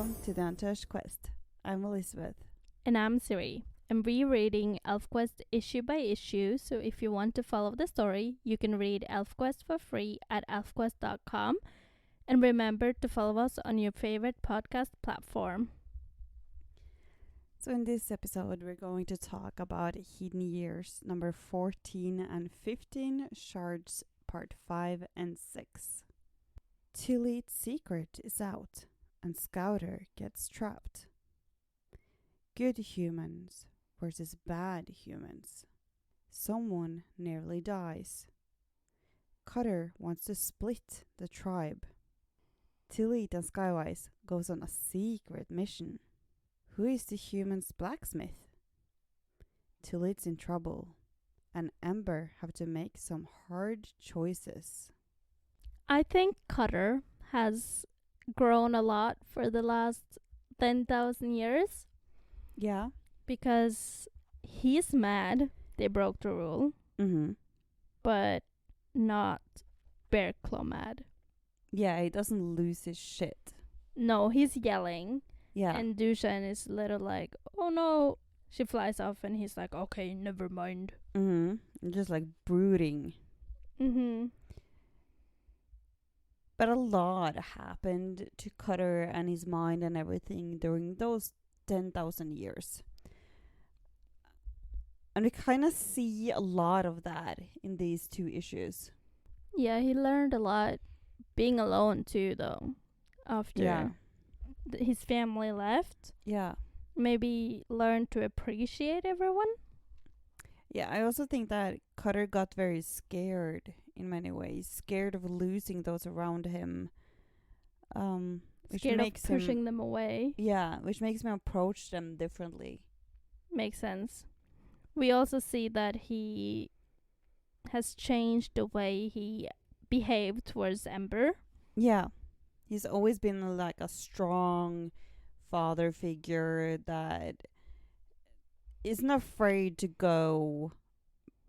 Welcome to the Untouched Quest. I'm Elizabeth. And I'm Siri. I'm rereading Elfquest issue by issue, so if you want to follow the story, you can read Elfquest for free at elfquest.com. And remember to follow us on your favorite podcast platform. So in this episode, we're going to talk about Hidden Years number 14 and 15, Shards part 5 and 6. Tyleet's secret is out, and Scouter gets trapped. Good humans versus bad humans. Someone nearly dies. Cutter wants to split the tribe. Tyleet and Skywise goes on a secret mission. Who is the human's blacksmith? Tyleet's in trouble, and Ember have to make some hard choices. I think Cutter has grown a lot for the last 10,000 years Yeah. because he's mad they broke the rule, but not Bear Claw mad. Yeah, he doesn't lose his shit. No, he's yelling. Yeah. And Dushan is a little like, oh no. She flies off and he's like, okay, never mind. Just like brooding. But a lot happened to Cutter and his mind and everything during those 10,000 years. And we kind of see a lot of that in these two issues. Yeah, he learned a lot being alone too, though. After his family left. Yeah. Maybe learn to appreciate everyone. Yeah, I also think that Cutter got very scared in many ways. Scared of losing those around him. Which Scared makes of pushing them away. Yeah, which makes me approach them differently. Makes sense. We also see that he has changed the way he behaved towards Ember. Yeah. He's always been like a strong father figure that isn't afraid to go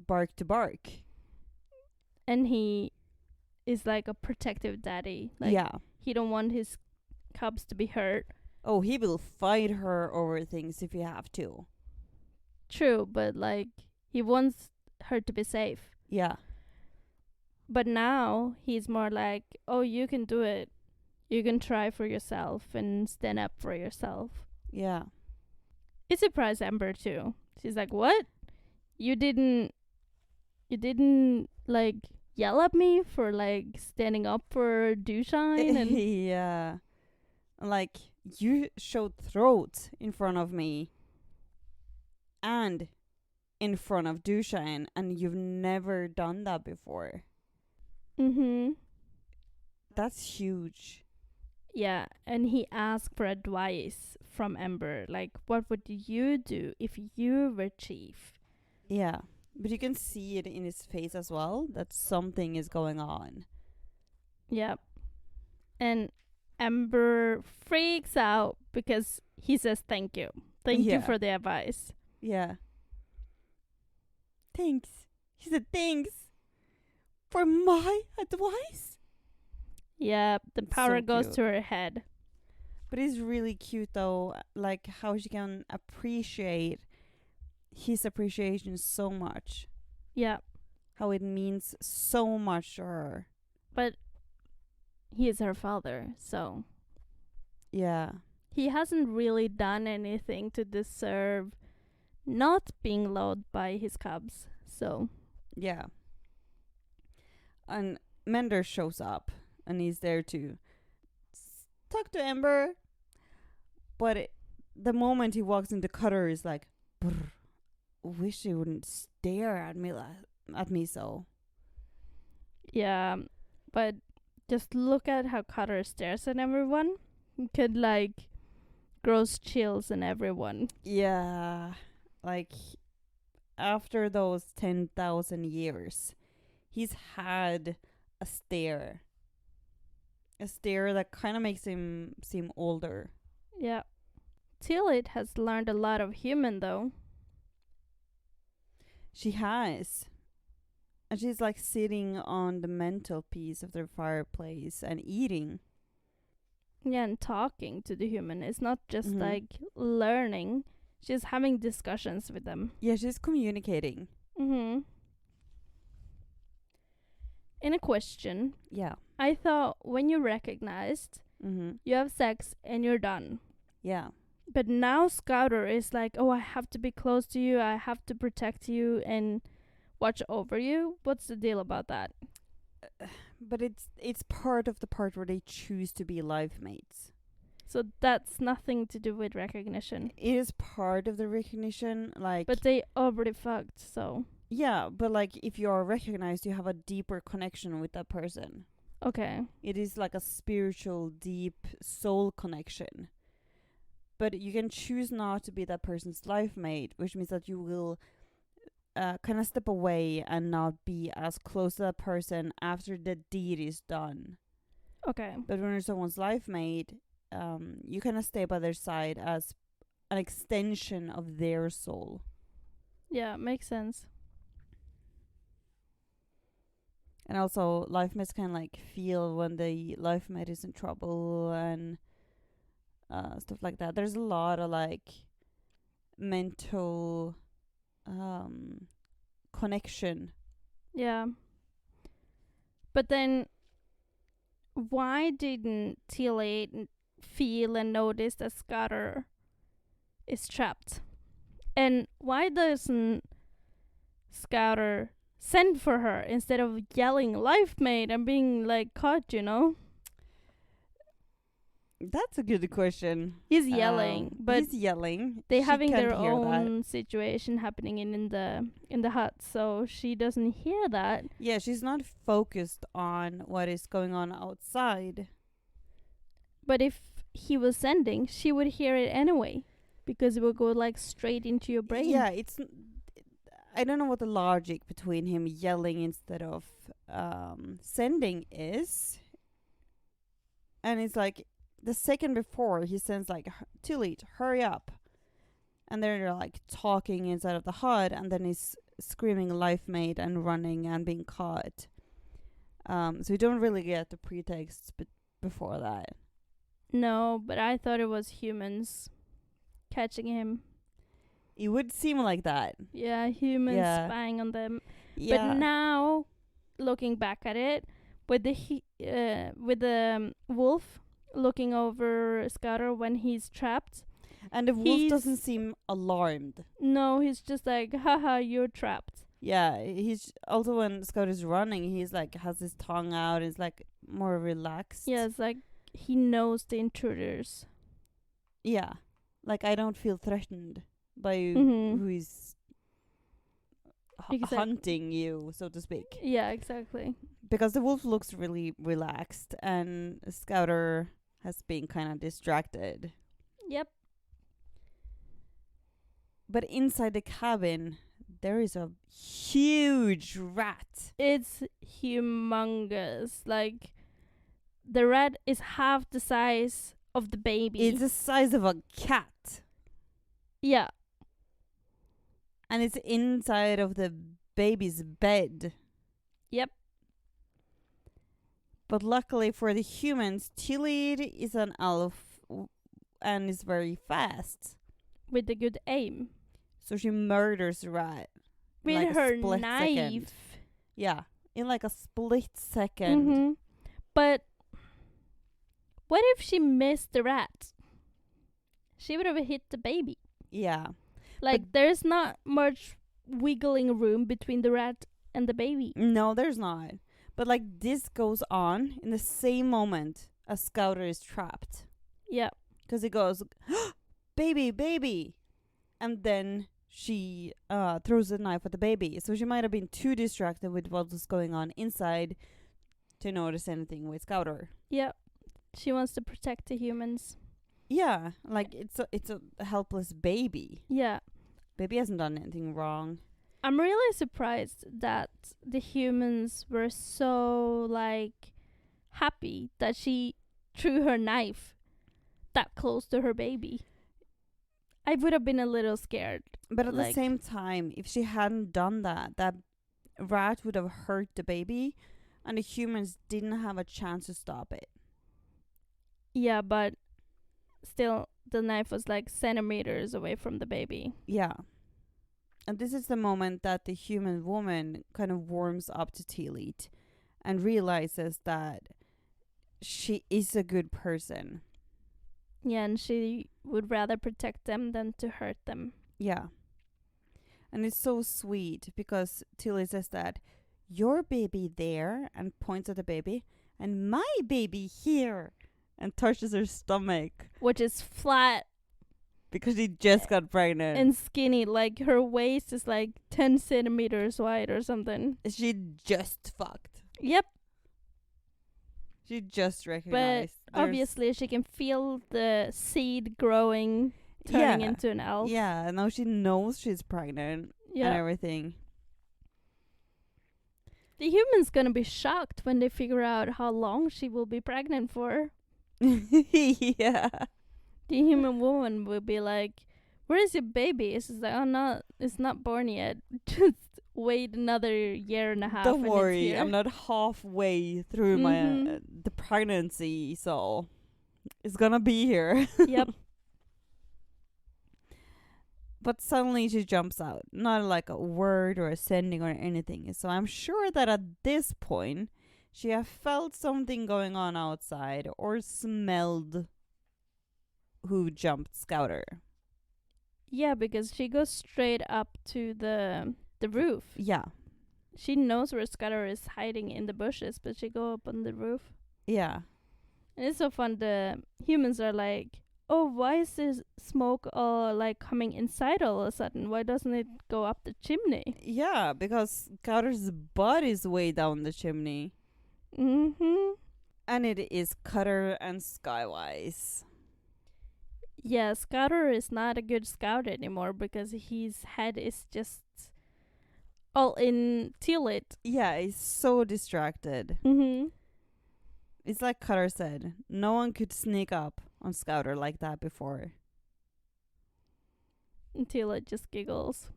bark to bark. And he is like a protective daddy. Like, he don't want his cubs to be hurt. Oh, he will fight her over things if you have to. True, but like he wants her to be safe. Yeah. But now he's more like, oh, you can do it. You can try for yourself and stand up for yourself. Yeah. It surprised Ember too. She's like, what? You didn't like yell at me for like standing up for Dushan and yeah. Like, you showed throat in front of me and in front of Dushan, and you've never done that before. That's huge. Yeah, and he asked for advice from Ember. Like, what would you do if you were chief? Yeah, but you can see it in his face as well, that something is going on. Yep. And Ember freaks out because he says thank you. Thank you for the advice. Yeah. Thanks. He said thanks for my advice. Yeah, the power So goes cute. to her head. But it's really cute though, like how she can appreciate his appreciation so much. Yeah. How it means so much to her. But he is her father, so Yeah. he hasn't really done anything to deserve not being loved by his cubs. So Yeah. And Mender shows up and he's there to talk to Ember. But the moment he walks into Cutter is like, brr, wish he wouldn't stare at me so. yeah, but just look at how Cutter stares at everyone. It could like gross chills in everyone. Yeah. Like, after those 10,000 years, he's had a stare. A stare that kind of makes him seem older. Yeah. Tyleet has learned a lot of human, though. She has. And she's like sitting on the mantelpiece of their fireplace and eating. Yeah, and talking to the human. It's not just Mhm. like learning. She's having discussions with them. Yeah, she's communicating. Mm-hmm. In a question, Yeah. I thought when you recognized, Mhm. you have sex and you're done. Yeah. But now Scouter is like, oh, I have to be close to you. I have to protect you and watch over you. What's the deal about that? But it's part of the part where they choose to be life mates. So that's nothing to do with recognition. It is part of the recognition, like. But they already fucked, so. Yeah, but like if you are recognized, you have a deeper connection with that person. Okay. It is like a spiritual, deep soul connection. But you can choose not to be that person's life mate, which means that you will kind of step away and not be as close to that person after the deed is done. Okay. But when you're someone's life mate, you kind of stay by their side as an extension of their soul. Yeah, makes sense. And also, life mates can like feel when the life mate is in trouble and stuff like that. There's a lot of like mental connection. Yeah. But then, why didn't Tyleet feel and notice that Scouter is trapped? And why doesn't Scouter send for her instead of yelling life mate and being like caught, you know? That's a good question. He's yelling, but he's yelling. they She having can't their hear own situation happening in the hut, so she doesn't hear that. Yeah, she's not focused on what is going on outside. But if he was sending, she would hear it anyway, because it would go like straight into your brain. Yeah, I don't know what the logic between him yelling instead of sending is. And it's like the second before he sends like, Tyleet, hurry up. And they're like talking inside of the hut, and then he's screaming life mate and running and being caught. So we don't really get the pretext before that. No, but I thought it was humans catching him. It would seem like that. Yeah, humans Yeah. spying on them. Yeah. But now, looking back at it, with the wolf looking over Scouter when he's trapped. And the wolf doesn't seem alarmed. No, he's just like, haha, you're trapped. Yeah, he's also when Scout is running, he's like has his tongue out, is like more relaxed. Yeah, it's like he knows the intruders. Yeah, like I don't feel threatened by who is hunting you, so to speak. Yeah, exactly. Because the wolf looks really relaxed, and Scouter has been kind of distracted. Yep. But inside the cabin, there is a huge rat. It's humongous. Like, the rat is half the size of the baby. It's the size of a cat. Yeah. And it's inside of the baby's bed. Yep. But luckily for the humans, Tyleet is an elf and is very fast. With a good aim. So she murders the rat. With like her split knife. Second. Yeah, in like a split second. Mm-hmm. But what if she missed the rat? She would have hit the baby. Yeah. Like, there's not much wiggling room between the rat and the baby. No, there's not. But like this goes on in the same moment as Scouter is trapped. Yeah. Because it goes, baby, baby. And then she throws the knife at the baby. So she might have been too distracted with what was going on inside to notice anything with Scouter. Yeah. She wants to protect the humans. Yeah, like it's a helpless baby. Yeah. Baby hasn't done anything wrong. I'm really surprised that the humans were so, like, happy that she threw her knife that close to her baby. I would have been a little scared. But at the same time, if she hadn't done that, that rat would have hurt the baby, and the humans didn't have a chance to stop it. Yeah, but still, the knife was like centimeters away from the baby. Yeah. And this is the moment that the human woman kind of warms up to Tyleet and realizes that she is a good person. Yeah, and she would rather protect them than to hurt them. Yeah. And it's so sweet because Tyleet says that your baby there and points at the baby and my baby here and touches her stomach Which is flat because she just got pregnant. and skinny. Like her waist is like 10 centimeters wide or something. She just fucked. Yep. She just But recognized. obviously she can feel the seed growing, turning Yeah. into an elf. Yeah, now she knows she's pregnant and Yeah. everything. The human's gonna be shocked when they figure out how long she will be pregnant for. Yeah. The human woman will be like, "Where is your baby?" It's just like, "Oh, it's not born yet. Just wait another year and a half." Don't and it's worry, here." I'm not halfway through my Mhm. the pregnancy, so it's gonna be here. Yep. But suddenly she jumps out, not like a word or a sending or anything. So I'm sure that at this point she have felt something going on outside or smelled who jumped Scouter. Yeah, because she goes straight up to the roof. Yeah, She knows where Scudder is hiding in the bushes, but she go up on the roof. yeah. And it's so fun. The humans are like, "Oh, why is this smoke like coming inside all of a sudden? Why doesn't it go up the chimney?" Yeah, because Scouter's butt is way down the chimney. Mhm. And it is Cutter and Skywise. Yeah, Scouter is not a good scout anymore because his head is just all in Tyleet. Yeah, he's so distracted. Mhm. It's like Cutter said, no one could sneak up on Scouter like that before. And Tyleet just giggles.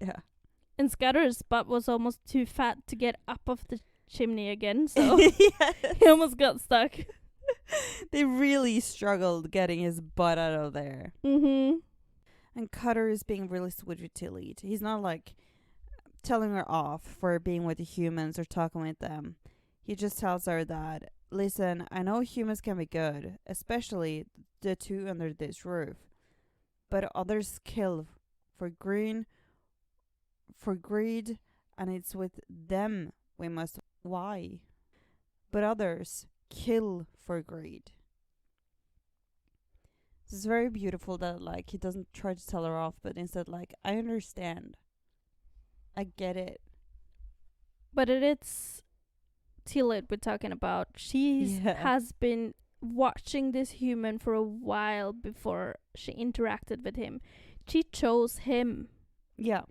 Yeah. And Scouter's butt was almost too fat to get up of the chimney again, so Yes. he almost got stuck. They really struggled getting his butt out of there. Mhm. And Cutter is being really sweet with Tyleet. He's not like telling her off for being with the humans or talking with them. He just tells her that, listen, I know humans can be good, especially the two under this roof. But others kill for greed, and it's with them we must. Why? But others kill for greed. It's very beautiful that like he doesn't try to tell her off, but instead like, I understand. I get it. But it's Tyleet we're talking about. She Yeah. has been watching this human for a while before she interacted with him. She chose him. Yeah.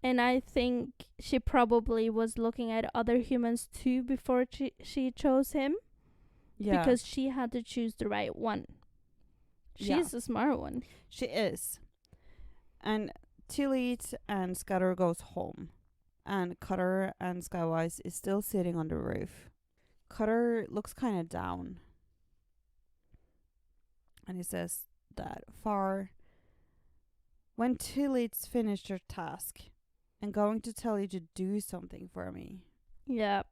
And I think she probably was looking at other humans too before she chose him. Yeah. Because she had to choose the right one. Yeah. She's a smart one. She is. And Tyleet and Scudder goes home. And Cutter and Skywise is still sitting on the roof. Cutter looks kind of down. And he says that when Tyleet's finished her task, I'm going to tell you to do something for me. Yeah.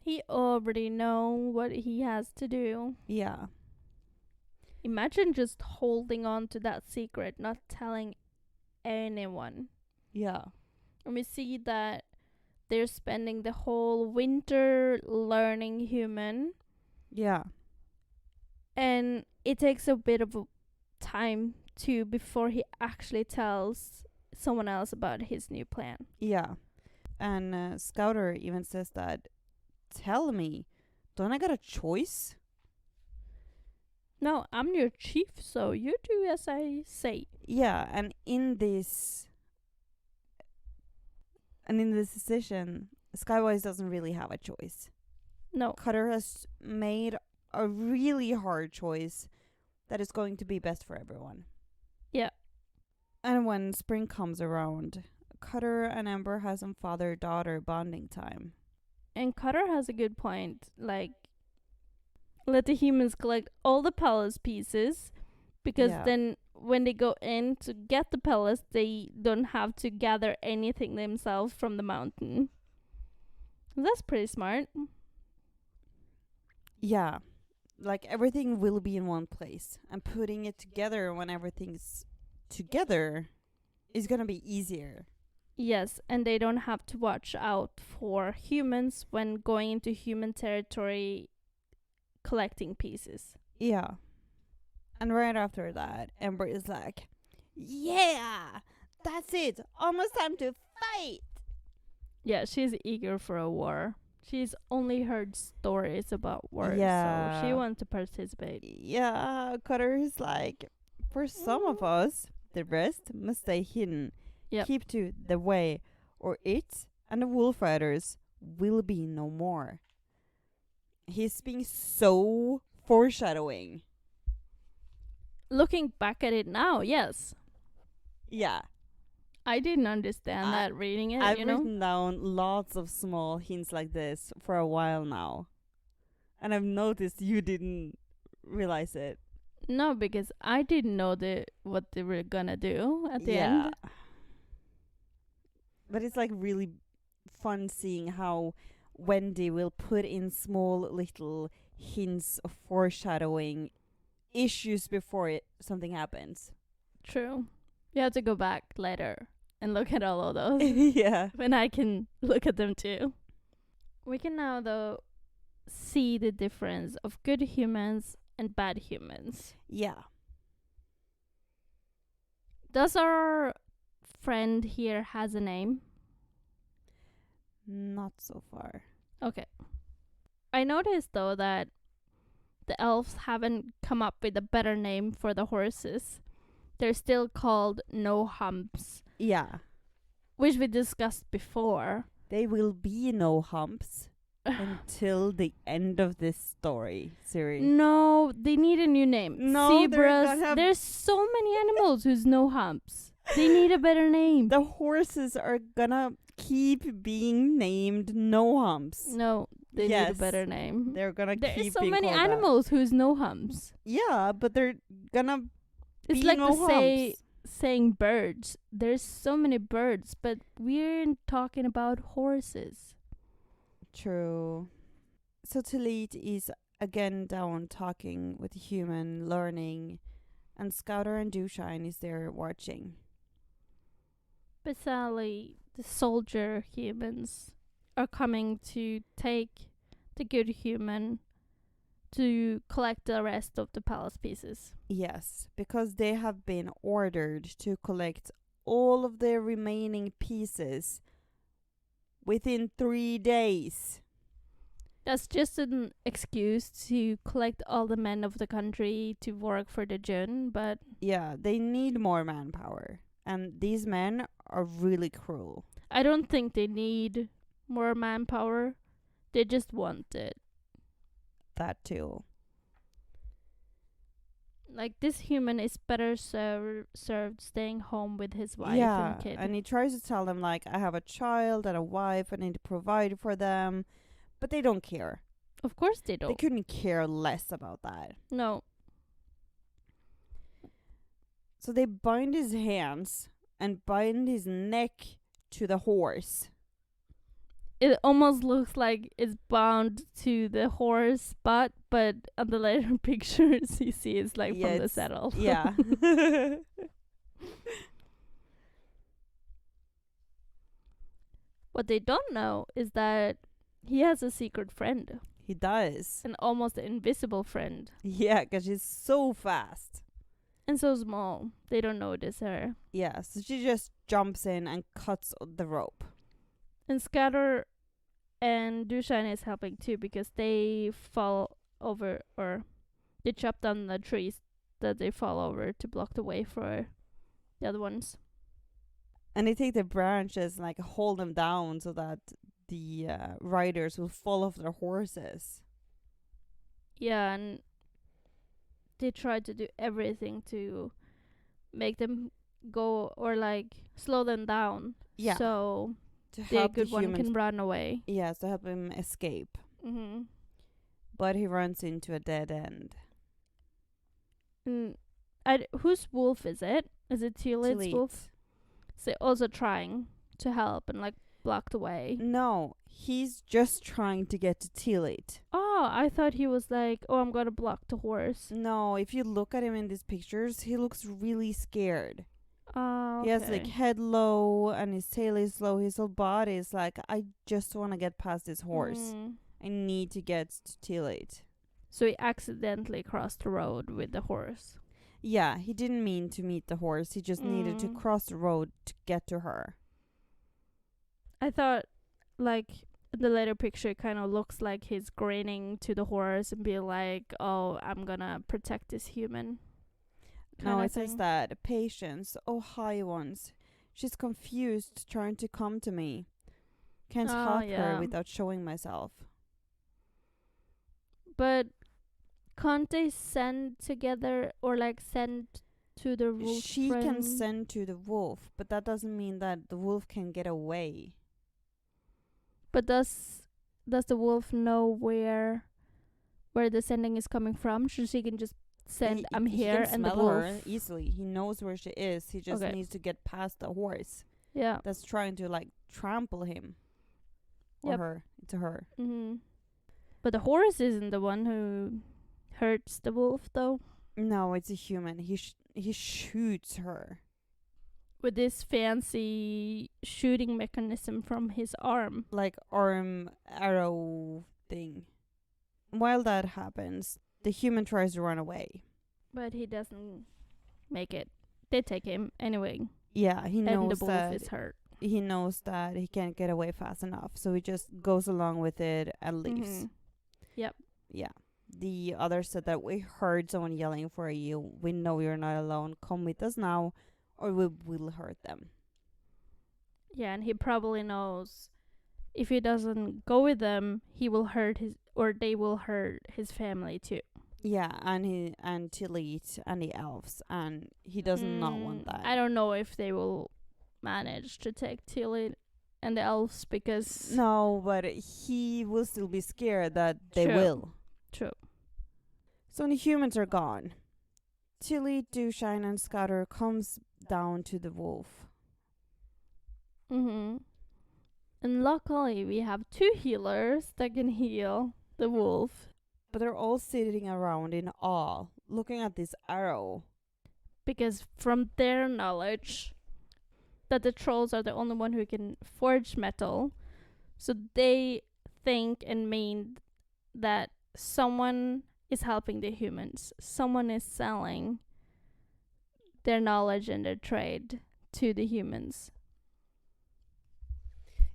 He already know what he has to do. Yeah. Imagine just holding on to that secret, not telling anyone. Yeah. And we see that they're spending the whole winter learning human. Yeah. And it takes a bit of a time too before he actually tells someone else about his new plan. Yeah. And Scouter even says that, tell me, don't I got a choice? No, I'm your chief, so you do as I say. Yeah, and in this decision, Skywise doesn't really have a choice. No. Cutter has made a really hard choice that is going to be best for everyone. Yeah. And when spring comes around, Cutter and Ember has some father-daughter bonding time. And Cutter has a good point. Like, let the humans collect all the palace pieces, because Yeah. then when they go in to get the palace, they don't have to gather anything themselves from the mountain. That's pretty smart. Yeah. Like everything will be in one place, and putting it together when everything's together is gonna be easier. Yes, and they don't have to watch out for humans when going into human territory collecting pieces. Yeah. And right after that, Ember is like, yeah, that's it. Almost time to fight. Yeah, she's eager for a war. She's only heard stories about wars, so Yeah. she wants to participate. Yeah, Cutter is like, for some of us, the rest must stay hidden. Yep. Keep to the way, or it and the wolf riders will be no more. He's being so foreshadowing. Looking back at it now, yes. Yeah. I didn't understand that reading it, I've you know? written down lots of small hints like this for a while now. And I've noticed you didn't realize it. No, because I didn't know what they were gonna do at the end. But it's like really fun seeing how Wendy will put in small little hints of foreshadowing issues before something happens. True. You have to go back later and look at all of those. Yeah. When I can look at them too. We can now, though, see the difference of good humans and bad humans. Yeah. Does our friend here has a name? Not so far. Okay. I noticed, though, that the elves haven't come up with a better name for the horses. They're still called no humps, Yeah. which we discussed before. They will be no humps until the end of this story series. No, they need a new name. No, they're Zebras. gonna have- There's so many animals who's no humps. They need a better name. The horses are gonna keep being named no humps. No, they need Yes. a better name. They're gonna There keep is so being many called that. animals who's no humps. Yeah, but they're gonna It's be like no the humps. saying birds. There's so many birds, but we're talking about horses. True. So Tyleet is again down talking with the human, learning, and Scouter and Dewshine is there watching. But sadly, the soldier humans are coming to take the good human to collect the rest of the palace pieces. Yes, because they have been ordered to collect all of their remaining pieces within 3 days. That's just an excuse to collect all the men of the country to work for the Jun, but Yeah, they need more manpower. And these men are really cruel. I don't think they need more manpower. They just want it. That too. Like, this human is better served staying home with his wife Yeah, and kid. and he tries to tell them, like, I have a child and a wife, I need to provide for them. But they don't care. Of course they They don't. couldn't care less about that. No. So they bind his hands and bind his neck to the horse. It almost looks like it's bound to the horse butt, but on the later pictures you see it's like Yeah, from the it's- saddle. Yeah. What they don't know is that he has a secret friend, He does. an almost invisible friend, Yeah, 'cause she's so fast. and so small they don't notice her. Yeah, so she just jumps in and cuts the rope. And Scatter and Dushan is helping too, because they fall over, or they chop down the trees that they fall over to block the way for the other ones. And they take the branches, like, hold them down so that the riders will fall off their horses. Yeah, and they try to do everything to make them go, or like slow them down. Yeah. So To the help good the one humans. can run away. Yes, to help him escape. Mm-hmm. but he runs into a dead end. Whose wolf is it? Is it Tyleet's Tyleet. wolf? So also trying to help and like block the way. No, he's just trying to get to Tyleet. Oh, I thought he was like, oh, I'm gonna block the horse. No, if you look at him in these pictures, he looks really scared. Oh, He has like head low and his tail is low. His whole body is like, I just want to get past this horse. I need to get to Tyleet. So he accidentally crossed the road with the horse. Yeah, he didn't mean to meet the horse. He just needed to cross the road to get to her. I thought, like, the later picture kind of looks like he's grinning to the horse and be like, oh, I'm gonna protect this human. No, it says that. Patience, oh high ones. She's confused, trying to come to me. Can't help her without showing myself. But can't they send together or like send to the wolf? She can send to the wolf, but that doesn't mean that the wolf can get away. But does the wolf know where the sending is coming from? So she can just send, I'm here, he can and the smell wolf her easily. He knows where she is. He just needs to get past the horse. Yeah, that's trying to like trample him or her. It's her. But the horse isn't the one who hurts the wolf, though. No, it's a human. He shoots her with this fancy shooting mechanism from his arm, like arm arrow thing. While that happens, the human tries to run away, but he doesn't make it. They take him anyway. Yeah, he knows and the wolf that is hurt. He knows that he can't get away fast enough, so he just goes along with it and leaves. Yep. Yeah. The others said that we heard someone yelling for you. We know you're not alone. Come with us now, or we will hurt them. Yeah, and he probably knows if he doesn't go with them, he will hurt they will hurt his family too. Yeah, and Tyleet and the elves, and he does not want that. I don't know if they will manage to take Tyleet and the elves because... No, but he will still be scared that they will. True. So when the humans are gone, Tyleet, Dewshine, and Scatter comes down to the wolf. And luckily we have 2 healers that can heal the wolf. But they're all sitting around in awe, looking at this arrow. Because from their knowledge that the trolls are the only one who can forge metal, so they think and mean that someone is helping the humans. Someone is selling their knowledge and their trade to the humans.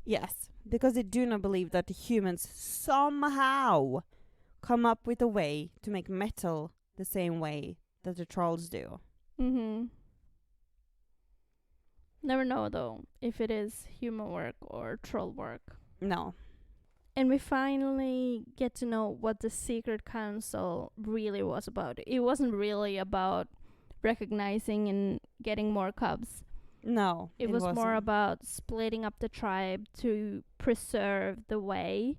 Yes, because they do not believe that the humans somehow come up with a way to make metal the same way that the trolls do. Never know, though, if it is human work or troll work. No. And we finally get to know what the Secret Council really was about. It wasn't really about recognizing and getting more cubs. No, it was more about splitting up the tribe to preserve the way,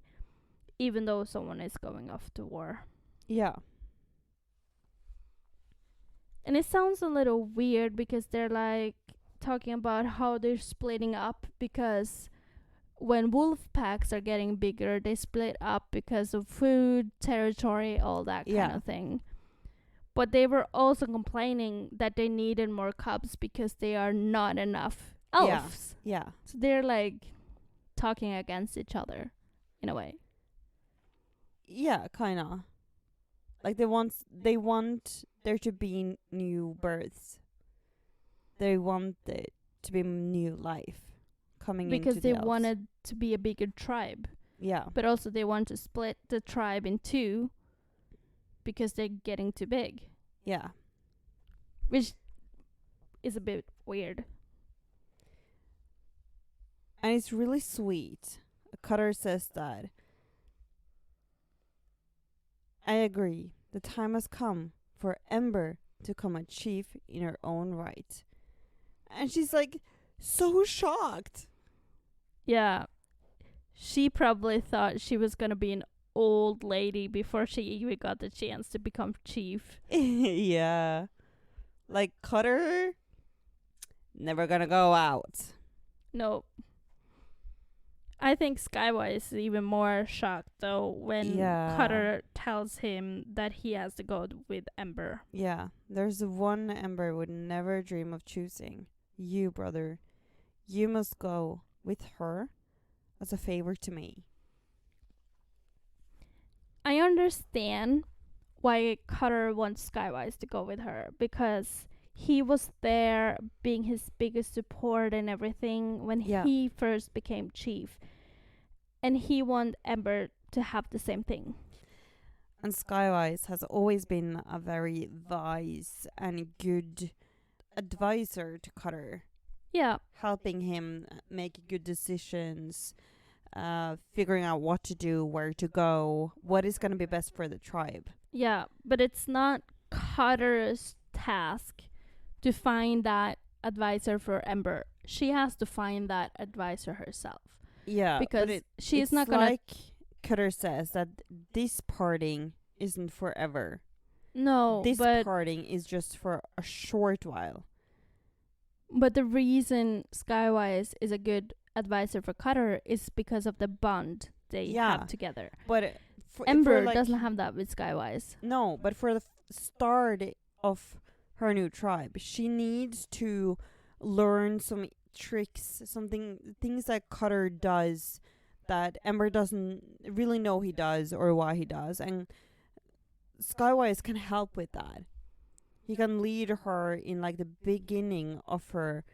even though someone is going off to war. Yeah. And it sounds a little weird because they're like talking about how they're splitting up because when wolf packs are getting bigger, they split up because of food, territory, all that kind of thing. But they were also complaining that they needed more cubs because they are not enough elves. Yeah. So they're like talking against each other in a way. Yeah, kind of. Like they want there to be new births. They want it to be new life coming into the elves. Because they wanted to be a bigger tribe. Yeah. But also they want to split the tribe in 2 because they're getting too big. Yeah. Which is a bit weird. And it's really sweet. Cutter says that. I agree. The time has come for Ember to become a chief in her own right. And she's like so shocked. Yeah. She probably thought she was going to be an old lady before she even got the chance to become chief. Yeah. Like, Cutter, never gonna go out. No. I think Skywise is even more shocked though when Yeah. Cutter tells him that he has to go with Ember. Yeah. There's one Ember would never dream of choosing. You, brother. You must go with her as a favor to me. I understand why Cutter wants Skywise to go with her because he was there being his biggest support and everything when Yeah. he first became chief. And he wants Ember to have the same thing. And Skywise has always been a very wise and good advisor to Cutter, Yeah, helping him make good decisions, figuring out what to do, where to go, what is going to be best for the tribe. yeah, but it's not Cutter's task to find that advisor for Ember. She has to find that advisor herself. Yeah, Because but she's it's not gonna. like Cutter says that this parting isn't forever. No, This but parting is just for a short while. the reason Skywise is a good advisor for Cutter is because of the bond they Yeah. have together. But Ember like, doesn't have that with Skywise. No, but for the start of her new tribe, she needs to learn some tricks, things that Cutter does that Ember doesn't really know he does or why he does, and Skywise can help with that. He can lead her in like the beginning of her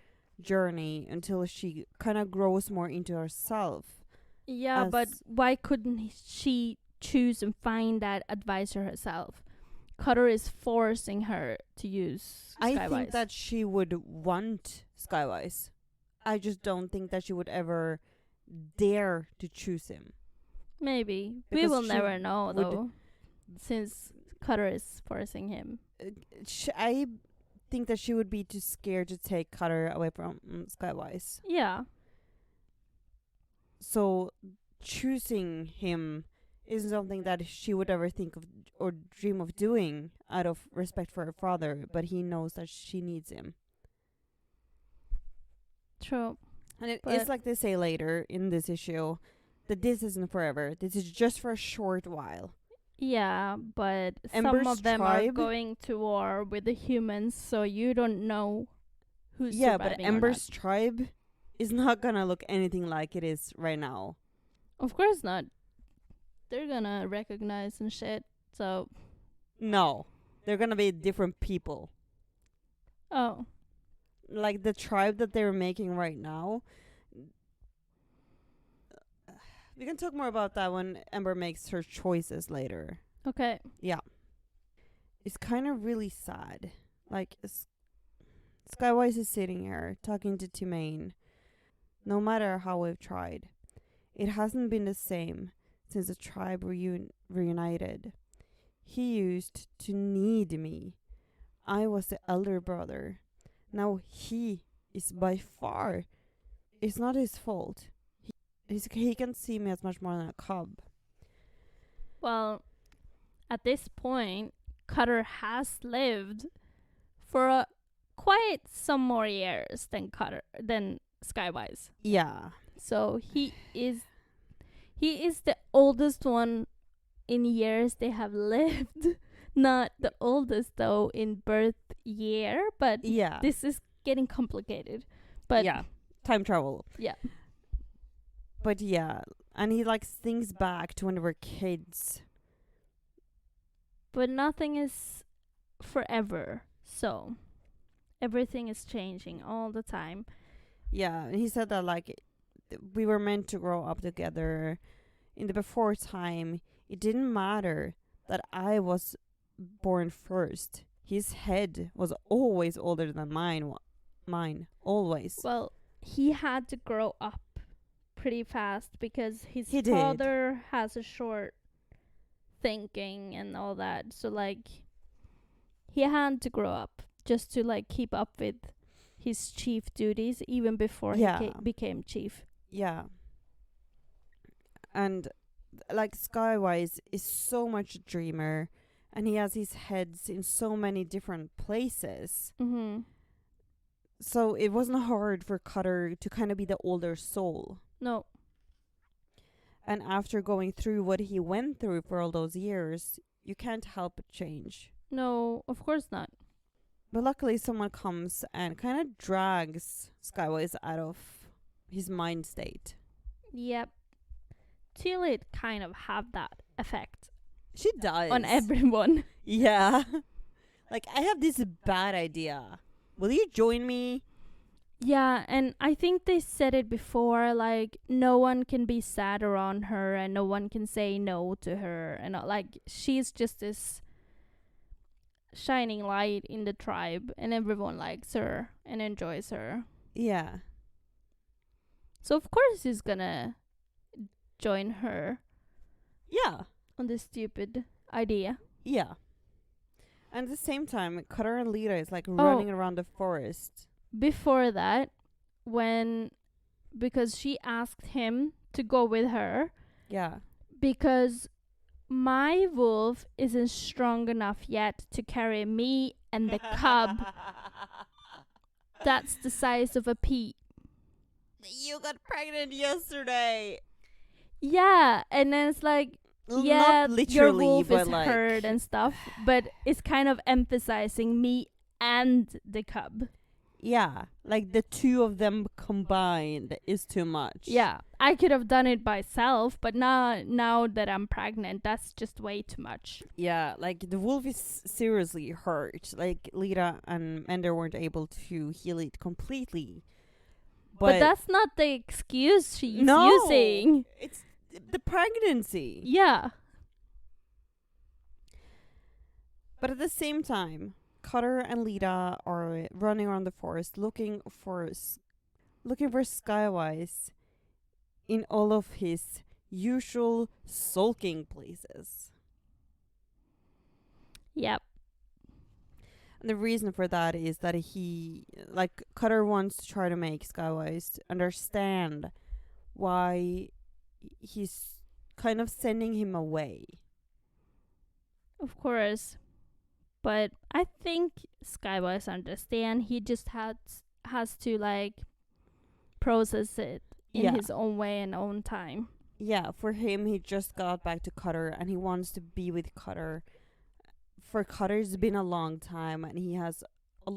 journey until she kind of grows more into herself. Yeah, but As- why couldn't she choose and find that advisor herself? Cutter is forcing her to use Skywise. I think that she would want Skywise. I just don't think that she would ever dare to choose him. Maybe. We Because will she never know, would- though, since Cutter is forcing him. I think that she would be too scared to take Cutter away from Skywise. Yeah. So choosing him isn't something that she would ever think of or dream of doing out of respect for her father, but he knows that she needs him. True. And it's But- like they say later in this issue that this isn't forever. This is just for a short while. Yeah, but Ember's some of them tribe- are going to war with the humans, so you don't know who's Yeah, but surviving or Ember's not. tribe is not gonna look anything like it is right now. Of course not. They're gonna recognize and shit. So, No. They're gonna be different people. oh, Like the tribe that they're making right now. We can talk more about that when Ember makes her choices later. okay. It's kind of really sad. Like, Skywise is sitting here talking to Timaine. No matter how we've tried, it hasn't been the same since the tribe reunited. He used to need me. I was the elder brother. Now he is by far. It's not his fault. He can see me as much more than a cub. Well, at this point, Cutter has lived for quite some more years than Skywise. Yeah. So he is the oldest one in years they have lived. Not the oldest though in birth year, but Yeah. this is getting complicated. But yeah. Time travel. Yeah. But yeah. And he like thinks back to when they were kids. but nothing is forever. So everything is changing all the time. Yeah. And he said that like we were meant to grow up together. In the before time, it didn't matter that I was born first. His head was always older than mine. Always. Well, he had to grow up pretty fast because his He did. father has a short thinking and all that. So like he had to grow up just to like keep up with his chief duties even before Yeah. he became chief. Yeah. And like Skywise is so much a dreamer, and he has his heads in so many different places. Mm-hmm. So it wasn't hard for Cutter to kind of be the older soul. No. And after going through what he went through for all those years, you can't help but change. No, of course not. But luckily someone comes and kind of drags Skywise out of his mind state. Yep. Tyleet kind of have that effect She does. on everyone. Yeah. Like, I have this bad idea. Will you join me? Yeah, and I think they said it before, like, no one can be sad around her and no one can say no to her. And like, she's just this shining light in the tribe and everyone likes her and enjoys her. Yeah. So of course he's gonna join her Yeah. on this stupid idea. Yeah. And at the same time, Cutter and Leetah is like running around the forest. Before that, because she asked him to go with her Yeah. because my wolf isn't strong enough yet to carry me and the cub. That's the size of a pea. You got pregnant yesterday. Yeah, and then it's like, yeah, Not literally, your wolf but is like hurt and stuff, but it's kind of emphasizing me and the cub. Yeah, like the two of them combined is too much. Yeah, I could have done it myself, but now that I'm pregnant, that's just way too much. Yeah, like the wolf is seriously hurt. Like Leetah and Ember weren't able to heal it completely. But that's not the excuse she's using. It's the pregnancy. Yeah. But at the same time, Cutter and Leetah are running around the forest looking for Skywise in all of his usual sulking places. Yep. And the reason for that is that Cutter wants to try to make Skywise understand why he's kind of sending him away. Of course. But I think Skywise understand. He just has to like process it in his own way and own time. Yeah, for him, he just got back to Cutter and he wants to be with Cutter. For Cutter, it's been a long time and he has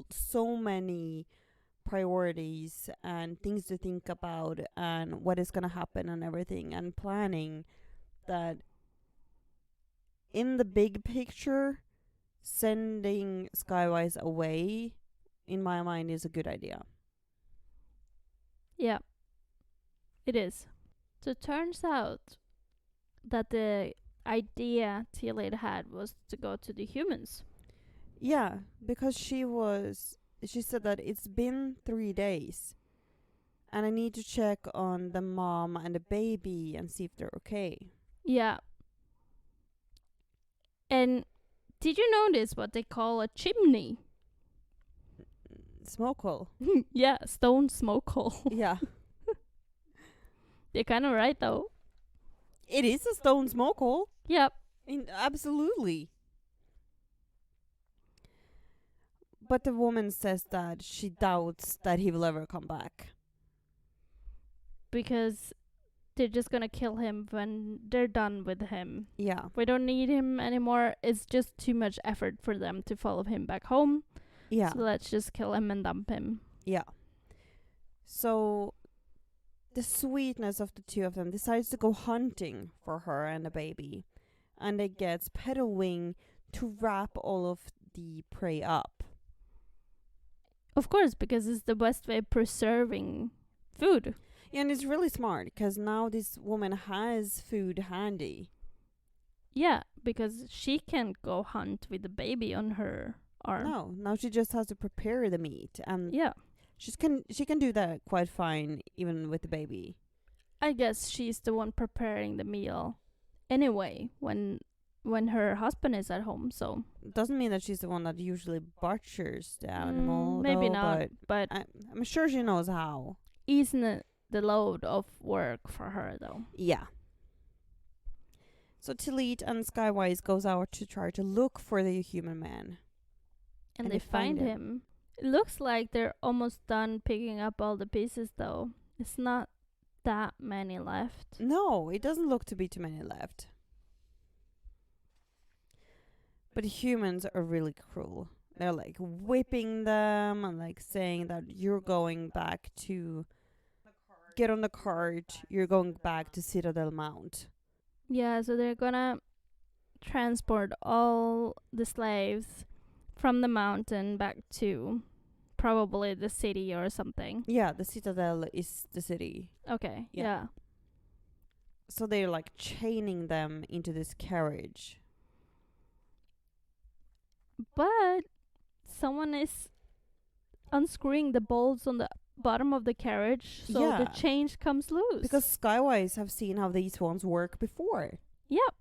so many priorities and things to think about and what is going to happen and everything and planning, that in the big picture, sending Skywise away, in my mind, is a good idea. Yeah, it is. So it turns out that the idea Tyleet had was to go to the humans. Yeah, because she said that it's been 3 days and I need to check on the mom and the baby and see if they're okay. Yeah. And did you notice what they call a chimney? Smoke hole. Yeah, stone smoke hole. Yeah. They're kind of right, though. It is a stone smoke hole. Yep. Absolutely. But the woman says that she doubts that he will ever come back. Because they're just gonna kill him when they're done with him. Yeah. We don't need him anymore. It's just too much effort for them to follow him back home. Yeah. So let's just kill him and dump him. Yeah. So the sweetness of the two of them decides to go hunting for her and the baby. And they get Petal Wing to wrap all of the prey up. Of course, because it's the best way of preserving food. Yeah, and it's really smart because now this woman has food handy. Yeah, because she can't go hunt with the baby on her arm. No, now she just has to prepare the meat, and Yeah. she can do that quite fine even with the baby. I guess she's the one preparing the meal anyway when her husband is at home, so Doesn't mean that she's the one that usually butchers the animal. maybe though, not, but I'm sure she knows how. isn't it the load of work for her though? Yeah. So Tyleet and Skywise goes out to try to look for the human man. And And they they find find him. It looks like they're almost done picking up all the pieces, though. It's not that many left. No, it doesn't look to be too many left. But humans are really cruel. They're like whipping them and like saying that you're going back to get on the cart, you're going back to Citadel Mount. Yeah, so they're gonna transport all the slaves from the mountain back to probably the city or something. Yeah, the Citadel is the city. Okay, Yeah. yeah. So they're like chaining them into this carriage. But someone is unscrewing the bolts on the bottom of the carriage, so the Yeah. chain comes loose. Because Skywise have seen how these ones work before. Yep.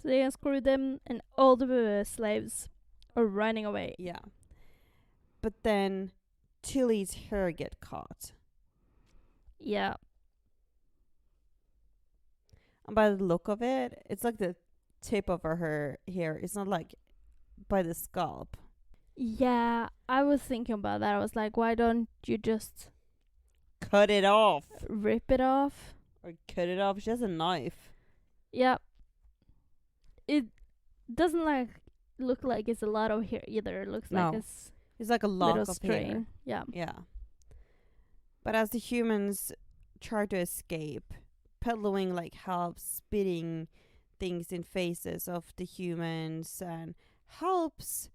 So they unscrew them, and all the slaves are running away. Yeah. But then Tilly's hair get caught. Yeah. And by the look of it, it's like the tip of her hair. It's not like by the scalp. Yeah, I was thinking about that. I was like, why don't you just Cut it off. rip it off? Or cut it off. She has a knife. Yeah. It doesn't look like it's a lot of hair either. It looks like No. it's It's like a lock little of string. hair. Yeah. Yeah. But as the humans try to escape, Pedalwing like helps spitting things in faces of the humans and helps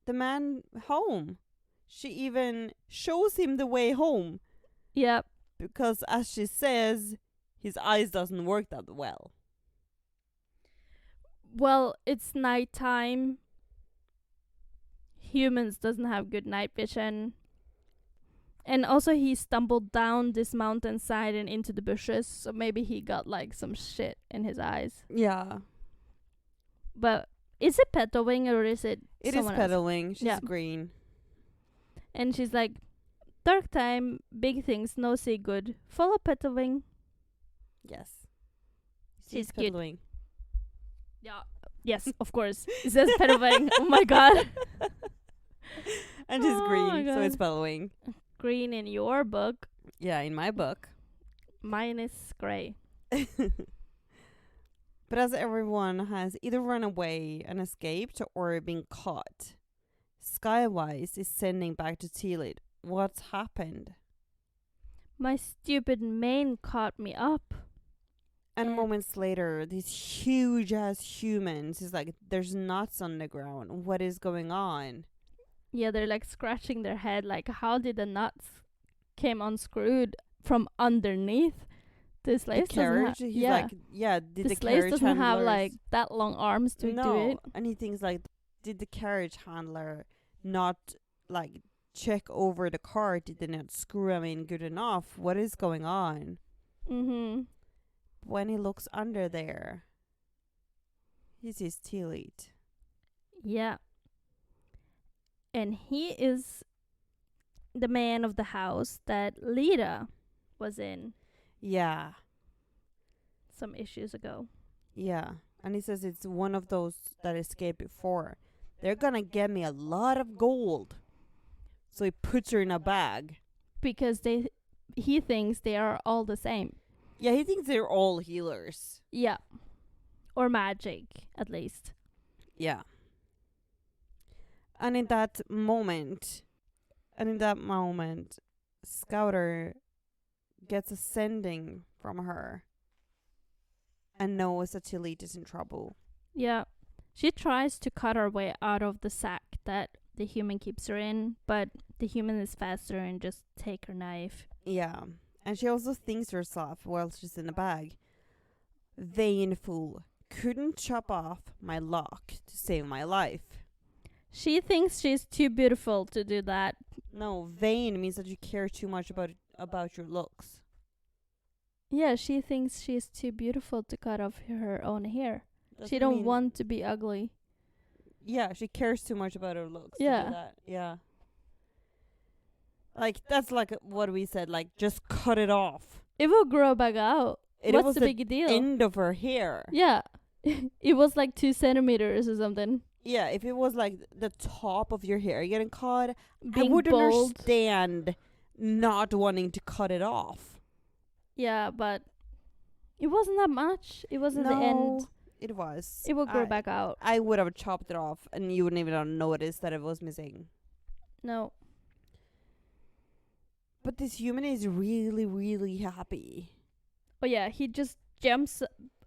the man home. She even shows him the way home Yep. because, as she says, his eyes doesn't work that well. Well, it's nighttime. Humans doesn't have good night vision. And also he stumbled down this mountainside and into the bushes, so maybe he got like some shit in his eyes. Yeah. But is it Petowing or is it It is someone else? Pedalwing. She's Yeah. green. And she's like, dark time, big things, no see good. Follow Petowing. Yes. She's cute. Pedalwing. Yeah. Yes, of course. It says Petowing. Oh my god. And she's Oh my green, so God. it's Pedalwing. Green in your book. Yeah, in my book. Mine is grey. But as everyone has either run away and escaped or been caught, Skywise is sending back to Tyleet what's happened. My stupid mane caught me up. And Yeah. moments later, these huge ass humans is like, there's nuts on the ground. What is going on? Yeah, they're like scratching their head, like how did the nuts came unscrewed from underneath? The The slaves doesn't carriage? have. He's Yeah, like, yeah, did the the slaves carriage doesn't have handlers- like that long arms to no. do it. And he thinks like, did the carriage handler not like check over the car? Did they not screw him in good enough? What is going on? Mhm. When he looks under there, he sees Tyleet. Yeah. And he is the man of the house that Leetah was in Yeah, some issues ago. yeah. And he says it's one of those that escaped before. They're gonna get me a lot of gold. So he puts her in a bag. Because he thinks they are all the same. Yeah, he thinks they're all healers. Yeah. Or magic, at least. Yeah. And in that moment, Scouter gets a sending from her and knows that Tyleet is in trouble. Yeah. She tries to cut her way out of the sack that the human keeps her in, but the human is faster and just take her knife. Yeah. And she also thinks to herself while she's in the bag, vain fool, couldn't chop off my lock to save my life. She thinks she's too beautiful to do that. No, vain means that you care too much about your looks. Yeah, she thinks she's too beautiful to cut off her own hair. She Doesn't don't mean- want to be ugly. Yeah, she cares too much about her looks. To Yeah. do that. Yeah. Like, that's like what we said, like, just cut it off. It will grow back out. It What's was the the big deal? end of her hair. Yeah. It was like 2 centimeters or something. Yeah, if it was like the top of your hair getting cut, I Being would bald. understand not wanting to cut it off. Yeah, but it wasn't that much. It was at the end. It was. It would grow back out. I would have chopped it off and you wouldn't even have noticed that it was missing. No. But this human is really, really happy. Oh yeah, he just jumps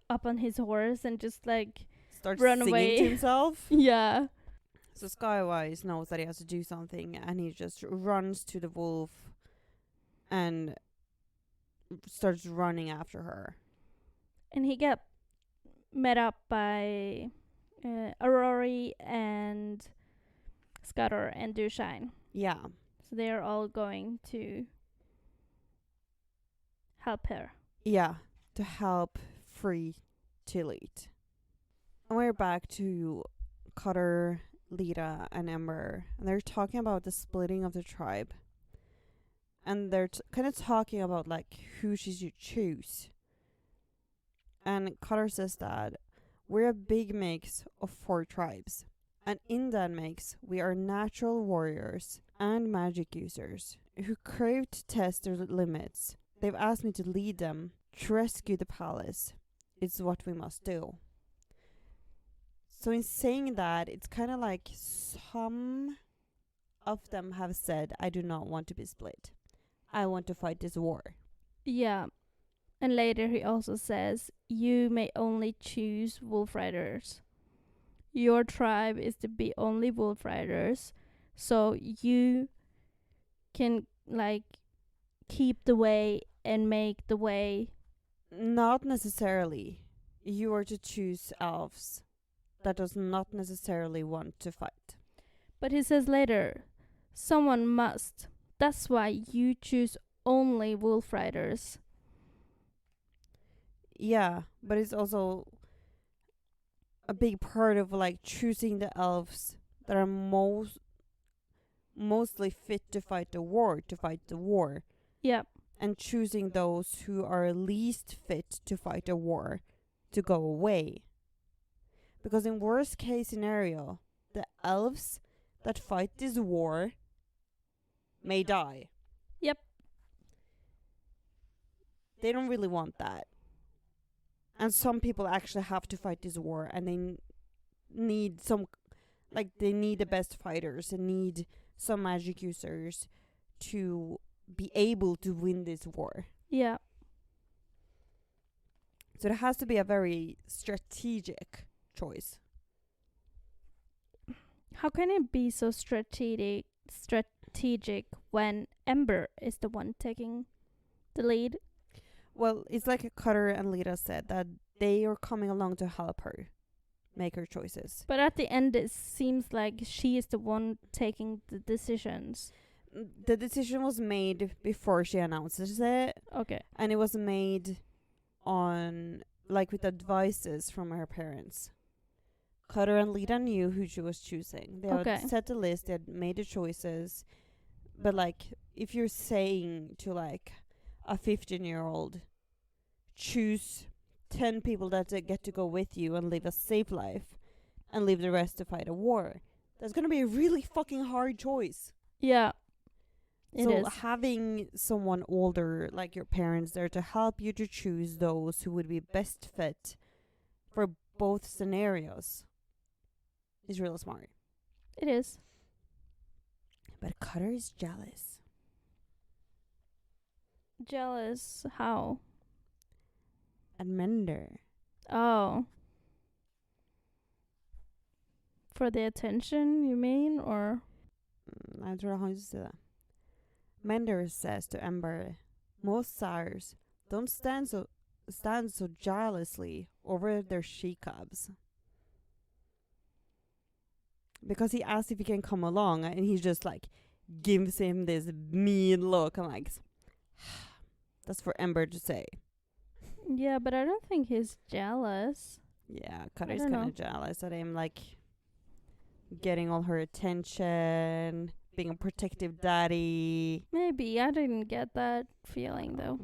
up on his horse and just like Starts run singing away to himself. yeah. So Skywise knows that he has to do something and he just runs to the wolf and starts running after her. And he get met up by Aurori and Scudder and Dushine. Yeah. So they're all going to help her. Yeah. To help free Tyleet. And we're back to Cutter, Leetah, and Ember. And they're talking about the splitting of the tribe. And they're kind of talking about like who she should choose. And Cutter says that we're a big mix of 4 tribes. And in that mix, we are natural warriors and magic users who crave to test their limits. They've asked me to lead them to rescue the palace. It's what we must do. So in saying that, it's kind of like some of them have said, I do not want to be split. I want to fight this war. Yeah. And later he also says, you may only choose wolf riders. Your tribe is to be only wolf riders. So you can like keep the way and make the way. Not necessarily. You are to choose elves that does not necessarily want to fight. But he says later, someone must. That's why you choose only wolf riders. Yeah, but it's also a big part of like choosing the elves that are mostly fit to fight the war. Yeah. And choosing those who are least fit to fight the war to go away. Because in worst case scenario, the elves that fight this war may die. Yep. They don't really want that. And some people actually have to fight this war and they need they need the best fighters and need some magic users to be able to win this war. Yeah. So it has to be a very strategic choice. How can it be so strategic when Ember is the one taking the lead? Well, it's like Cutter and Leetah said, that they are coming along to help her make her choices. But at the end, it seems like she is the one taking the decisions. The decision was made before she announces it. Okay. And it was made on, like, with advices from her parents. Cutter and Leetah knew who she was choosing. They had set the list, they had made the choices. But, like, if you're saying to, like, a 15-year-old, choose 10 people that get to go with you and live a safe life and leave the rest to fight a war, that's going to be a really fucking hard choice. Yeah. It so is. Having someone older, like your parents, there to help you to choose those who would be best fit for both scenarios is really smart. It is. But Cutter is jealous. Jealous? How? And Mender. Oh. For the attention, you mean? Or? Jeg tror han ikke sier det. Mender says to Ember, most sires don't stand so jealously over their she-cubs. Because he asks if he can come along, and he just like gives him this mean look. I'm like, that's for Ember to say. Yeah, but I don't think he's jealous. Yeah, Cutter's kind of jealous at him, like getting all her attention, being a protective daddy. Maybe. I didn't get that feeling though.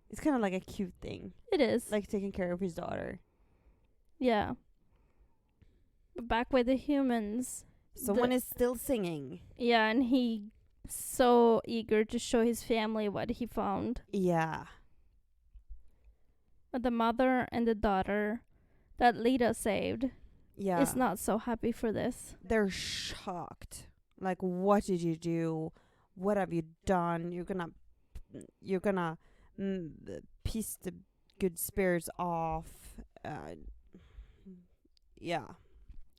It's kind of like a cute thing. It is. Like taking care of his daughter. Yeah. But back with the humans. Someone is still singing. Yeah, and he so eager to show his family what he found. Yeah. But the mother and the daughter that Leetah saved Yeah. is not so happy for this. They're shocked. Like, what did you do? What have you done? You're gonna piss the good spirits off. Yeah.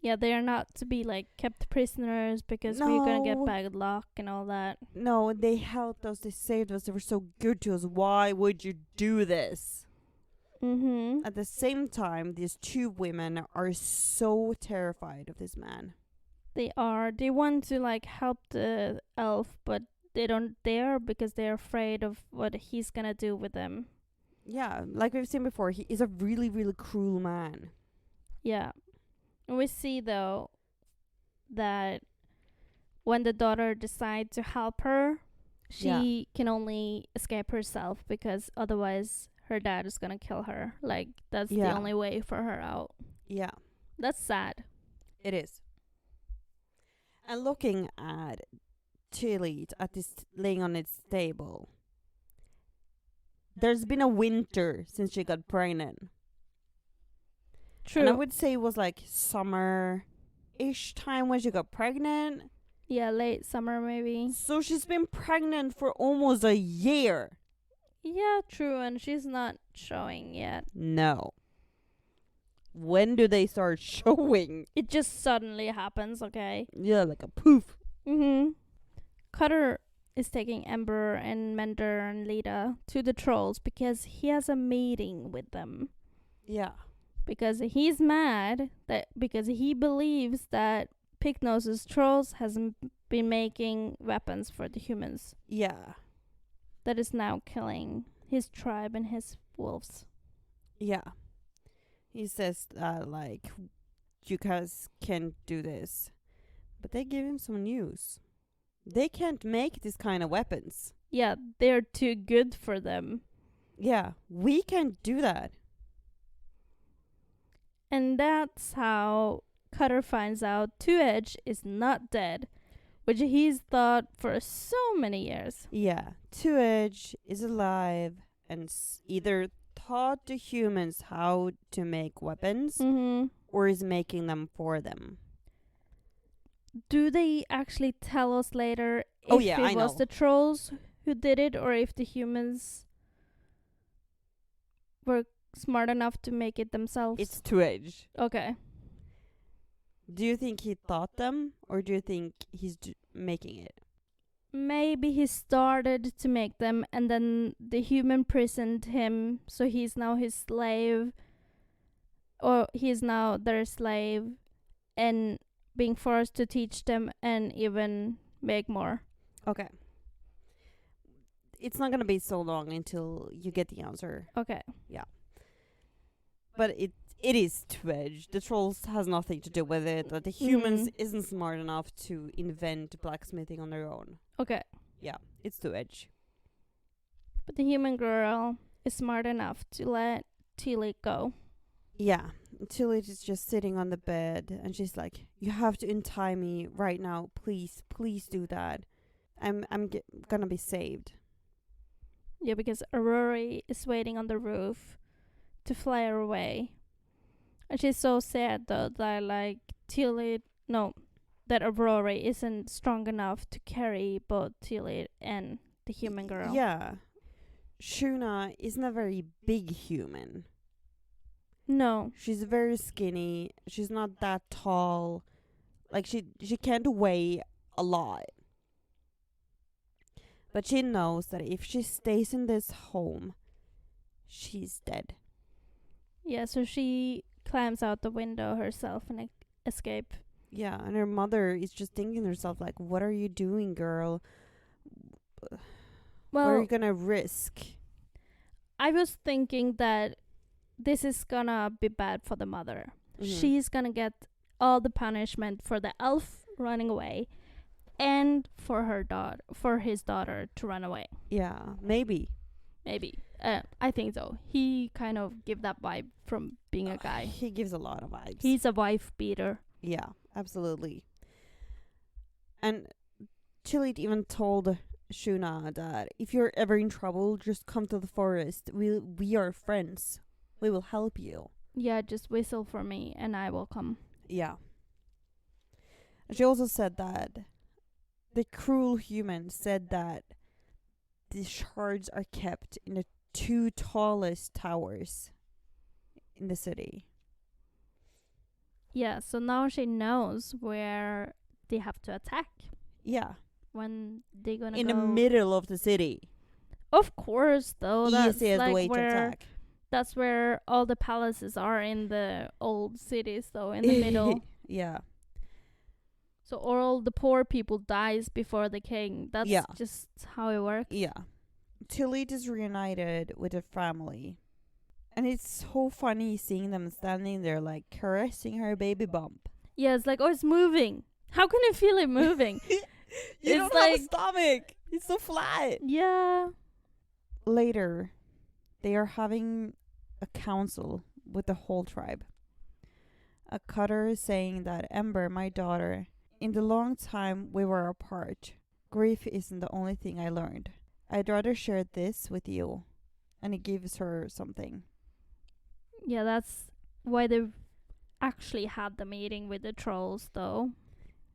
Yeah, they are not to be like kept prisoners because we're gonna get bad luck and all that. No, they helped us. They saved us. They were so good to us. Why would you do this? Mm-hmm. At the same time, these two women are so terrified of this man. They are. They want to like help the elf, but they don't dare because they're afraid of what he's gonna do with them. Yeah, like we've seen before, he is a really, really cruel man. Yeah. And we see though that when the daughter decides to help her, she can only escape herself because otherwise her dad is gonna kill her. Like that's the only way for her out. Yeah. That's sad. It is. And looking at Tyleet at this laying on its table, there's been a winter since she got pregnant. True. And I would say it was like summer-ish time when she got pregnant. Yeah, late summer maybe. So she's been pregnant for almost a year. Yeah, true. And she's not showing yet. No. When do they start showing? It just suddenly happens, okay? Yeah, like a poof. Mm-hmm. Cutter is taking Ember and Mender and Leetah to the trolls because he has a meeting with them. Yeah. Because he's mad because he believes that Pygnosis trolls has been making weapons for the humans. Yeah. That is now killing his tribe and his wolves. Yeah. He says that, like, you guys can't do this. But they give him some news. They can't make this kind of weapons. Yeah, they're too good for them. Yeah, we can't do that. And that's how Cutter finds out Two-Edge is not dead, which he's thought for so many years. Yeah, Two-Edge is alive and either taught the humans how to make weapons or is making them for them. Do they actually tell us later if it was the trolls who did it or if the humans were smart enough to make it themselves? It's Two-Edge. Okay. Do you think he taught them or do you think he's making it? Maybe he started to make them and then the human prisoned him, so he's now his slave. Or he's now their slave and being forced to teach them and even make more. Okay. It's not going to be so long until you get the answer. Okay. Yeah. But it is Two-Edge. The trolls has nothing to do with it. That the humans isn't smart enough to invent blacksmithing on their own. Okay. Yeah, it's Two-Edge. But the human girl is smart enough to let Tyleet go. Yeah. Tyleet is just sitting on the bed and she's like, you have to untie me right now. Please, please do that. I'm gonna be saved. Yeah, because Aurora is waiting on the roof to fly her away. And she's so sad though that like that Aurora isn't strong enough to carry both Tyleet and the human girl. Yeah. Shuna isn't a very big human. No. She's very skinny. She's not that tall. Like she can't weigh a lot. But she knows that if she stays in this home, she's dead. Yeah, so she climbs out the window herself and escape. Yeah, and her mother is just thinking to herself, like, what are you doing, girl? Well, what are you gonna risk? I was thinking that this is gonna be bad for the mother. She's gonna get all the punishment for the elf running away and for his daughter to run away. Yeah, maybe. I think so. He kind of give that vibe from being a guy. He gives a lot of vibes. He's a wife beater. Yeah, absolutely. And Tyleet even told Shuna that if you're ever in trouble, just come to the forest. We are friends. We will help you. Yeah, just whistle for me and I will come. Yeah. And she also said that the cruel humans said that the shards are kept in the 2 tallest towers in the city. Yeah, so now she knows where they have to attack. Yeah. When they're gonna in go. the middle of the city. Of course, though. That's Easiest like way to where attack. that's where all the palaces are in the old cities, though, in the middle. Yeah. So all the poor people dies before the king. That's just how it works. Yeah. Tyleet is reunited with her family. And it's so funny seeing them standing there like caressing her baby bump. Yeah, it's like, oh, it's moving. How can you feel it moving? You It's don't like- have a stomach. It's so flat. Yeah. Later, they are having a council with the whole tribe. A cutter is saying that Ember, my daughter, in the long time we were apart, grief isn't the only thing I learned. I'd rather share this with you. And he gives her something. Yeah, that's why they actually had the meeting with the trolls, though.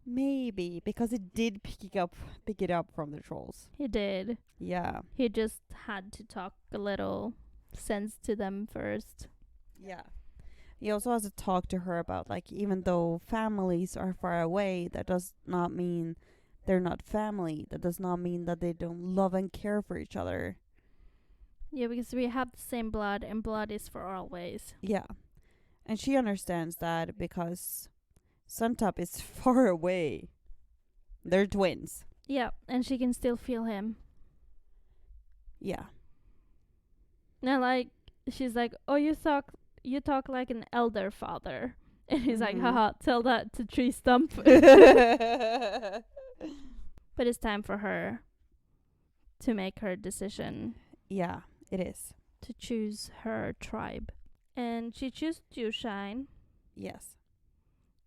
Maybe, because it did pick it up from the trolls. He did. Yeah. He just had to talk a little sense to them first. Yeah. He also has to talk to her about, like, even though families are far away, that does not mean they're not family. That does not mean that they don't love and care for each other. Yeah, because we have the same blood, and blood is for always. Yeah. And she understands that because Suntop is far away. They're twins. Yeah, and she can still feel him. Yeah. Now, like, she's like, oh, you talk like an elder father. And he's like, haha, tell that to Tree Stump. But it's time for her to make her decision. Yeah, it is. To choose her tribe. And she chose Dewshine, Yes.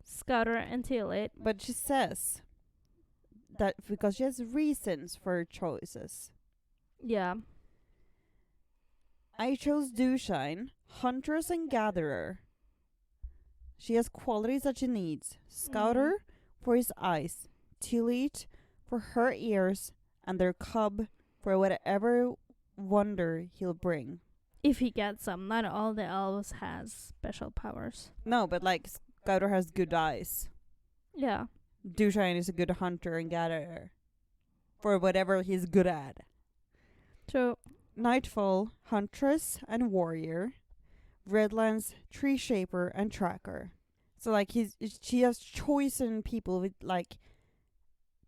Scouter, and Tyleet. But she says that because she has reasons for her choices. Yeah. I chose Dewshine, Huntress and Gatherer. She has qualities that she needs. Scouter for his eyes, Tyleet for her ears, and their cub for whatever wonder he'll bring. If he gets some. Not all the elves has special powers. No, but like Scouter has good eyes. Yeah. Dewshine is a good hunter and gatherer. For whatever he's good at. So, Nightfall, Huntress and Warrior. Redlands, Tree Shaper and Tracker. So like she has chosen people with like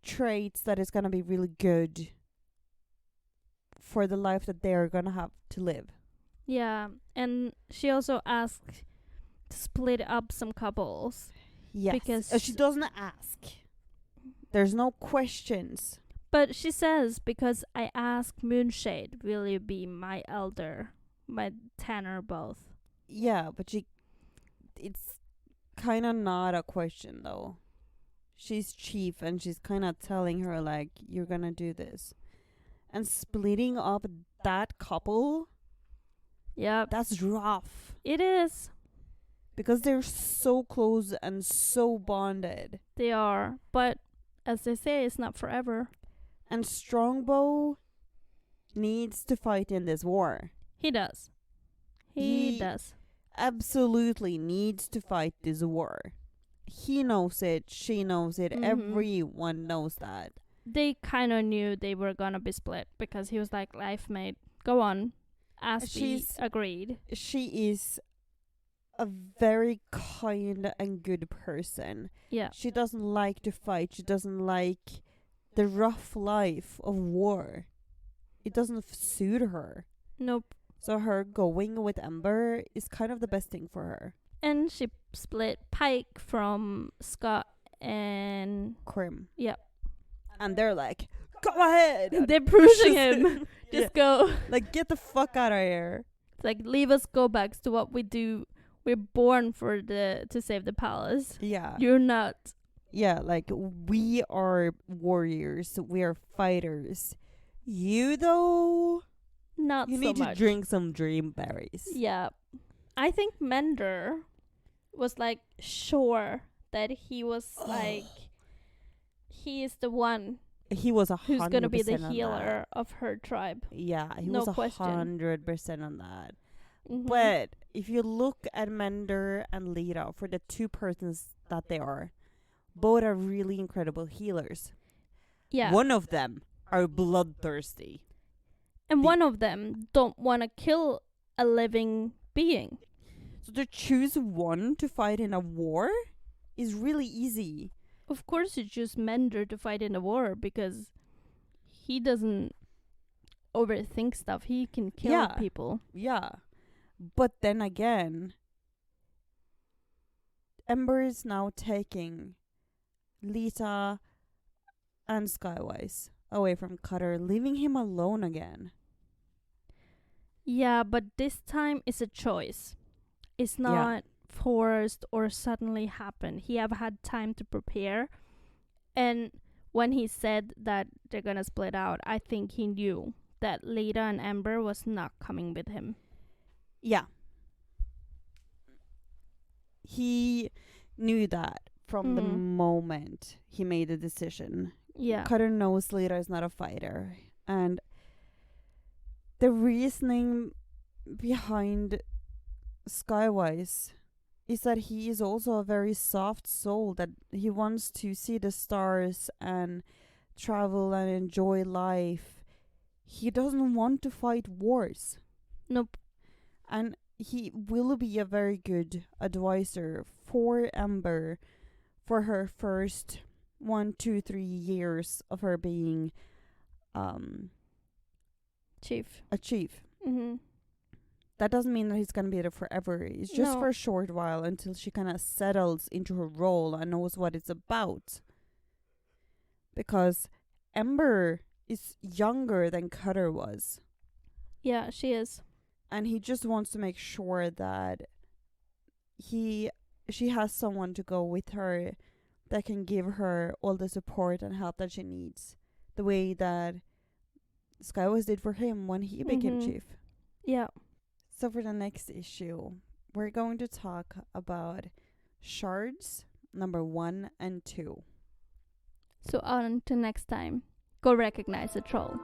traits that is gonna be really good for the life that they're gonna have to live. yeah. And she also asked to split up some couples. Yes. Because she doesn't ask. There's no questions. But she says, because I asked Moonshade, will you be my elder? My Tanner both. Yeah, but it's kind of not a question though. She's chief and she's kind of telling her like, you're gonna do this. And splitting up that couple, Yeah. that's rough. It is. Because they're so close and so bonded. They are. But as they say, it's not forever. And Strongbow needs to fight in this war. He does. He does. Absolutely needs to fight this war. He knows it. She knows it. Everyone knows that. They kind of knew they were gonna be split because he was like, life mate, go on. As we agreed. She is a very kind and good person. Yeah. She doesn't like to fight. She doesn't like the rough life of war. It doesn't suit her. Nope. So her going with Ember is kind of the best thing for her. And she split Pike from Scott and Crim. Yep. And they're like, go ahead. They're pushing him. Just go. Like, get the fuck out of here. It's like, leave us go back to what we do. We're born to save the palace. Yeah. You're not. Yeah, like, we are warriors. We are fighters. You, though, Not you so need much. to drink some dream berries. Yeah. I think Mender was like sure that he was like he is the one He was 100% who's gonna be the on healer of her tribe. that. Yeah, he No was question. 100% on that. Mhm. But if you look at Mender and Leetah, for the two persons that they are, both are really incredible healers. Yeah. One of them are bloodthirsty. And the- one of them don't want to kill a living being. So to choose one to fight in a war is really easy. Of course you choose Mender to fight in a war because he doesn't overthink stuff. He can kill Yeah. people. Yeah. But then again, Ember is now taking Leetah and Skywise away from Cutter, leaving him alone again. Yeah, but this time it's a choice. It's not forced or suddenly happened. He have had time to prepare. And when he said that they're gonna split out, I think he knew that Leetah and Ember was not coming with him. Yeah. He knew that from the moment he made the decision. Yeah. Cutter knows Leetah is not a fighter. And the reasoning behind Skywise is that he is also a very soft soul, that he wants to see the stars and travel and enjoy life. He doesn't want to fight wars. Nope. And he will be a very good advisor for Ember for her first 1, 2, 3 years of her being Chief. a chief. Mm-hmm. That doesn't mean that he's going to be there forever. It's just No. for a short while until she kind of settles into her role and knows what it's about. Because Ember is younger than Cutter was. Yeah, she is. And he just wants to make sure that she has someone to go with her that can give her all the support and help that she needs. The way that Skywise did for him when he became Mhm. chief. Yeah. So for the next issue, we're going to talk about shards number 1 and 2. So on to next time. Go recognize the troll.